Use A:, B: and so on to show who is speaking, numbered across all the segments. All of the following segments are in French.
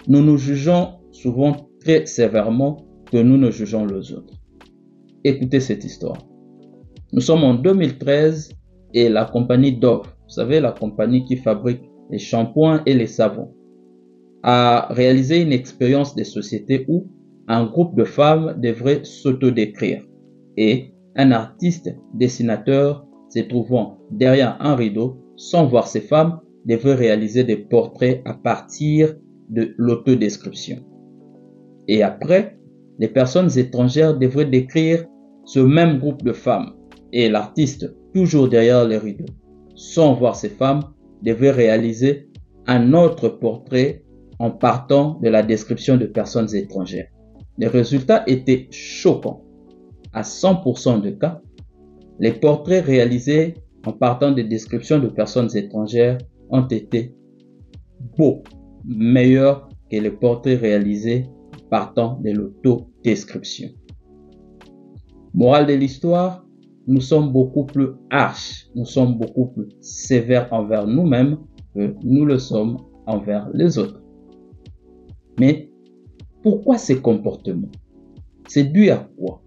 A: Nous nous jugeons souvent très sévèrement que nous ne jugeons les autres. Écoutez cette histoire. Nous sommes en 2013 et la compagnie Dove, vous savez, la compagnie qui fabrique les shampoings et les savons, a réalisé une expérience de société où un groupe de femmes devrait s'autodécrire et un artiste dessinateur se trouvant derrière un rideau sans voir ces femmes devrait réaliser des portraits à partir de l'autodescription. Et après, les personnes étrangères devraient décrire ce même groupe de femmes et l'artiste, toujours derrière les rideaux, sans voir ces femmes, devrait réaliser un autre portrait en partant de la description de personnes étrangères. Les résultats étaient choquants. À 100% de cas, les portraits réalisés en partant des descriptions de personnes étrangères ont été beaucoup meilleurs que les portraits réalisés en partant de l'autodescription. Morale de l'histoire, nous sommes beaucoup plus harsh, nous sommes beaucoup plus sévères envers nous-mêmes que nous le sommes envers les autres. Mais pourquoi ces comportements? C'est dû à quoi?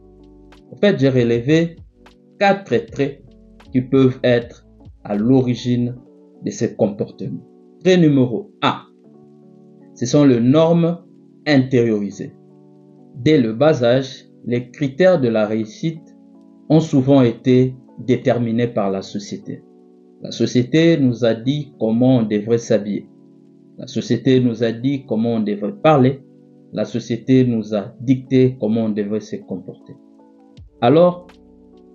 A: En fait, j'ai relevé 4 traits qui peuvent être à l'origine de ces comportements. Trait numéro 1, ce sont les normes intériorisées. Dès le bas âge, les critères de la réussite ont souvent été déterminés par la société. La société nous a dit comment on devrait s'habiller. La société nous a dit comment on devrait parler. La société nous a dicté comment on devrait se comporter. Alors,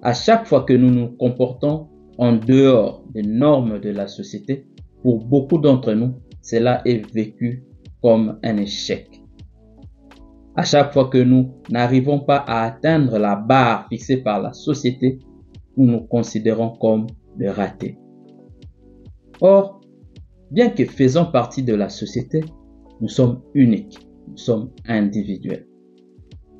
A: à chaque fois que nous nous comportons en dehors des normes de la société, pour beaucoup d'entre nous, cela est vécu comme un échec. À chaque fois que nous n'arrivons pas à atteindre la barre fixée par la société, nous nous considérons comme des ratés. Or, bien que faisant partie de la société, nous sommes uniques, nous sommes individuels.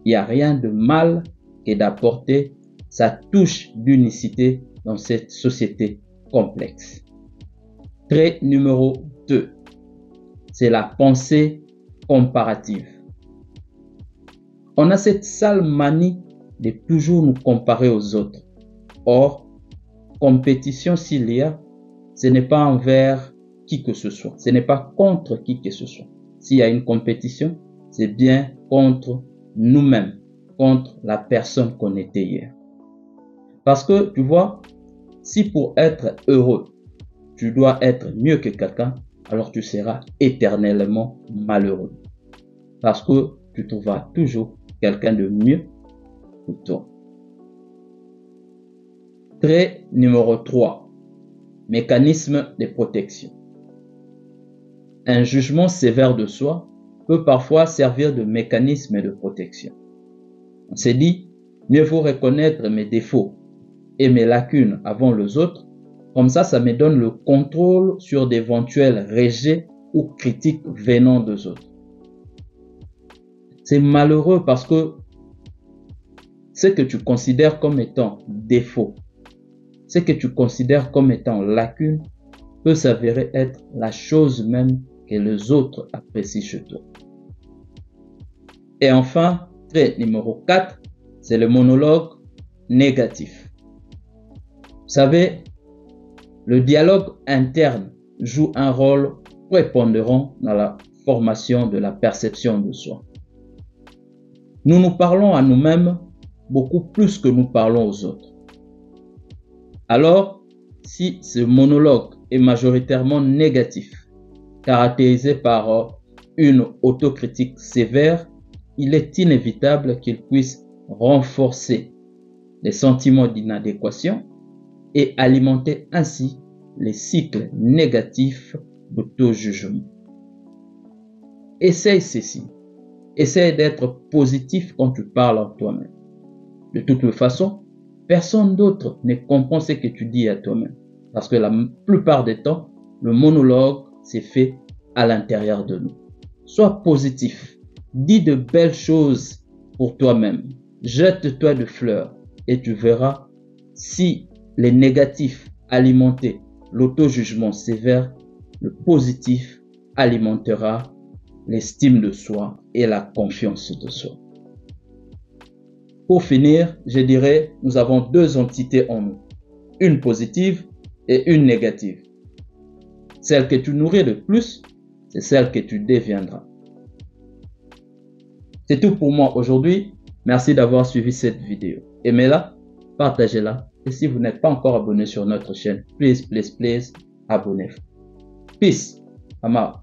A: Il n'y a rien de mal que d'apporter sa touche d'unicité dans cette société complexe. Trait numéro 2, c'est la pensée comparative. On a cette sale manie de toujours nous comparer aux autres. Or, compétition s'il y a, ce n'est pas envers qui que ce soit. Ce n'est pas contre qui que ce soit. S'il y a une compétition, c'est bien contre nous-mêmes, contre la personne qu'on était hier. Parce que, tu vois, si pour être heureux, tu dois être mieux que quelqu'un, alors tu seras éternellement malheureux. Parce que tu trouveras toujours quelqu'un de mieux que toi. Trait numéro 3. Mécanisme de protection. Un jugement sévère de soi peut parfois servir de mécanisme de protection. On s'est dit, mieux vaut reconnaître mes défauts et mes lacunes avant les autres, comme ça me donne le contrôle sur d'éventuels rejets ou critiques venant des autres. C'est malheureux parce que ce que tu considères comme étant défaut, ce que tu considères comme étant lacune, peut s'avérer être la chose même que les autres apprécient chez toi. Et enfin, trait numéro 4, c'est le monologue négatif. Vous savez, le dialogue interne joue un rôle prépondérant dans la formation de la perception de soi. Nous nous parlons à nous-mêmes beaucoup plus que nous parlons aux autres. Alors, si ce monologue est majoritairement négatif, caractérisé par une autocritique sévère, il est inévitable qu'il puisse renforcer les sentiments d'inadéquation et alimenter ainsi les cycles négatifs d'auto-jugement. Essaye ceci. Essaye d'être positif quand tu parles en toi-même. De toute façon, personne d'autre ne comprend ce que tu dis à toi-même. Parce que la plupart des temps, le monologue s'est fait à l'intérieur de nous. Sois positif. Dis de belles choses pour toi-même. Jette-toi de fleurs et tu verras si les négatifs alimentaient l'auto-jugement sévère, le positif alimentera l'estime de soi et la confiance de soi. Pour finir, je dirais, nous avons deux entités en nous, une positive et une négative. Celle que tu nourris le plus, c'est celle que tu deviendras. C'est tout pour moi aujourd'hui. Merci d'avoir suivi cette vidéo. Aimez-la, partagez-la. Et si vous n'êtes pas encore abonné sur notre chaîne, please, abonnez-vous. Peace. Ama.